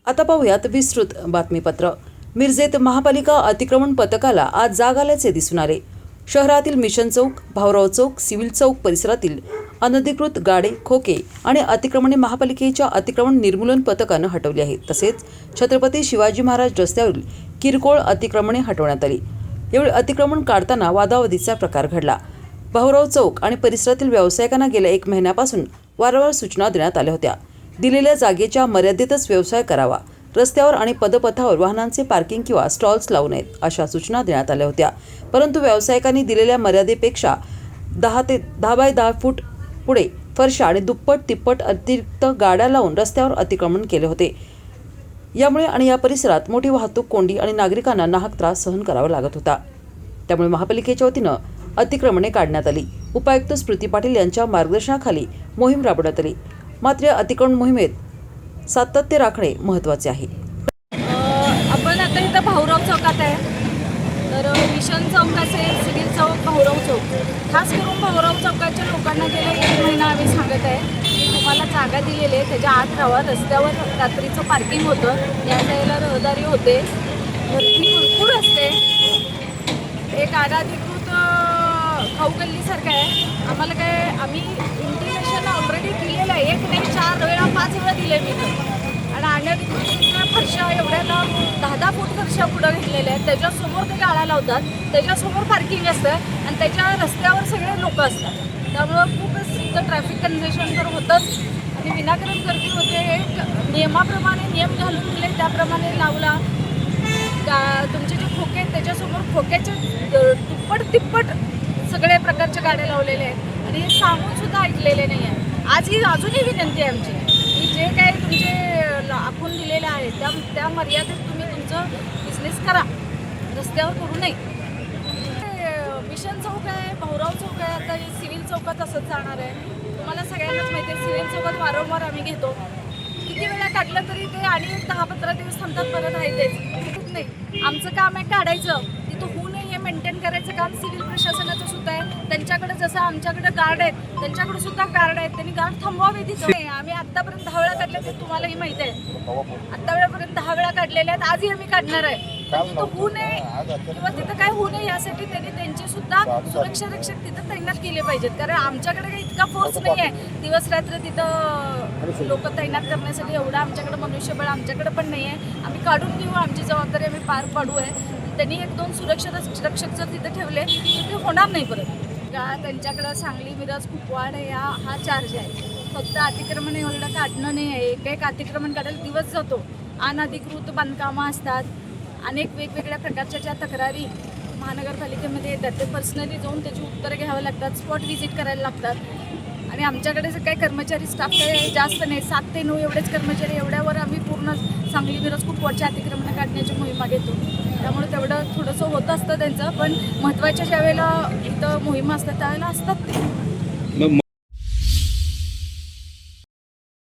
आता पाहूयात विस्तृत बातमीपत्र। मिरजेत महापालिका अतिक्रमण पथकाला आज जाग आल्याचे दिसून आले। शहरातील मिशन चौक, भाऊराव चौक, सिव्हिल चौक परिसरातील अनधिकृत गाडे, खोके आणि अतिक्रमणे महापालिकेच्या अतिक्रमण निर्मूलन पथकानं हटवली आहेत। तसेच छत्रपती शिवाजी महाराज रस्त्यावरील किरकोळ अतिक्रमणे हटवण्यात आली। यावेळी अतिक्रमण काढताना वादावादीचा प्रकार घडला। भाऊराव चौक आणि परिसरातील व्यावसायिकांना गेल्या 1 महिन्यापासून वारंवार सूचना देण्यात आल्या होत्या। दिलेल्या जागेच्या मर्यादेतच व्यवसाय करावा, रस्त्यावर आणि पदपथावर वाहनांचे पार्किंग किंवा स्टॉल्स लावू नयेत अशा सूचना देण्यात आल्या होत्या। परंतु व्यावसायिकांनी दिलेल्या मर्यादेपेक्षा 10 बाय 10 फूट पुढे फरशा आणि दुप्पट तिप्पट अतिरिक्त गाड्या लावून रस्त्यावर अतिक्रमण केले होते। यामुळे आणि या परिसरात मोठी वाहतूक कोंडी आणि नागरिकांना नाहक त्रास सहन करावा लागत होता। त्यामुळे महापालिकेच्या वतीनं अतिक्रमणे काढण्यात आली। उपायुक्त स्मृती पाटील यांच्या मार्गदर्शनाखाली मोहीम राबवण्यात आली। मात्र अतिक्रमण मोहिमेत सातत्य राखणे महत्त्वाचे आहे। आपण आता इथं भाऊराव चौकात आहे। तर मिशन चौक असेल, सिव्हिल चौक, भाऊराव चौक, खास करून भाऊराव चौकाच्या लोकांना गेल्या 1 महिना आम्ही सांगत आहे की तुम्हाला जागा दिलेली आहे, त्याच्या आत राहा। रस्त्यावर रात्रीचं पार्किंग होतं, या जायला रहदारी होते, गर्दी भरपूर असते। एक अनधिकृत खाऊ गल्लीसारखं आहे। आम्हाला काय, आम्ही इंटिमेशन ऑलरेडी दिलेलं आहे, 1 नाही 4 वेळा 5 वेळा दिले मी तर। आणि अनधिकृत फरशा एवढ्या 10 फूट फरशा पुढं घेतलेल्या आहेत, त्याच्यासमोर ते गाड्या लावतात, त्याच्यासमोर पार्किंग असतं आणि त्याच्या रस्त्यावर सगळे लोक असतात। त्यामुळं खूपच इथं ट्रॅफिक कंजेशन तर होतंच आणि विनाकारण गर्दी होते। एक नियमाप्रमाणे नियम घालून दिले त्याप्रमाणे लावला। तुमचे जे खोके आहेत त्याच्यासमोर खोक्याचे दुप्पट तिप्पट सगळे प्रकारच्या गाड्या लावलेल्या आहेत आणि हे सांगून सुद्धा ऐकलेले नाही आहे। अजूनही विनंती आहे आमची की जे काय तुमचे आखून दिलेले आहे त्या मर्यादेत तुम्ही तुमचं बिझनेस करा, रस्त्यावर करू नये। मिशन चौक आहे, भाऊराव चौक आहे, आता सिव्हिल चौकात असंच जाणार आहे। तुम्हाला सगळ्यांनाच माहिती आहे, सिव्हिल चौकात वारंवार आम्ही घेतो, किती वेळा काढलं तरी ते आणि 10-15 दिवस थांबतात, परत आहे तेच नाही। आमचं काम आहे काढायचं, तिथं होऊ नये हे मेंटेन करायचं काम सिव्हिल प्रशासनाचं सुद्धा आहे। त्यांच्याकडे जसं आमच्याकडे गार्ड आहेत, त्यांच्याकडे सुद्धा गार्ड आहेत, त्यांनी गार्ड थांबवावे तिथं नाही। आम्ही आत्तापर्यंत 10 वेळा काढले, ते तुम्हालाही माहिती आहे, आत्तापर्यंत 10 वेळा काढलेले आहेत, आजही आम्ही काढणार आहे। तिथं होऊ नये किंवा तिथं काय होऊ नये यासाठी त्यांनी त्यांचे सुद्धा सुरक्षा रक्षक तिथं तैनात केले पाहिजेत, कारण आमच्याकडे काही इतका फोर्स नाही आहे दिवस रात्र तिथं लोक तैनात करण्यासाठी। एवढं आमच्याकडे मनुष्यबळ आमच्याकडे पण नाही आहे। आम्ही काढून घेऊ, आमची जबाबदारी आम्ही पार पाडू आहे। त्यांनी 1-2 सुरक्षा रक्षक जर तिथं ठेवले तर ते होणार नाही परत का। त्यांच्याकडं सांगली, मिरज, कुपवाड हा चार्ज आहे। फक्त अतिक्रमण एवढं काढणं नाही आहे, एक अतिक्रमण काढायला दिवस जातो। अनधिकृत बांधकामं असतात, अनेक वेगवेगळ्या प्रकारच्या ज्या तक्रारी महानगरपालिकेमध्ये येतात ते पर्सनली जाऊन त्याची उत्तरं घ्यावं लागतात, स्पॉट व्हिजिट करायला लागतात। आणि आमच्याकडे जर काही कर्मचारी स्टाफ काही जास्त नाही, 7 ते 9 एवढेच कर्मचारी, एवढ्यावर आम्ही पूर्ण सांगली, मिरज, कुपवाडच्या अतिक्रमण काढण्याची मोहिमा घेतो। त्यामुळे तेवढं थोडंसं होत असतं त्यांचं, पण महत्त्वाच्या ज्या वेळेला इथं मोहिमा असतात त्यावेळेला असतात ते।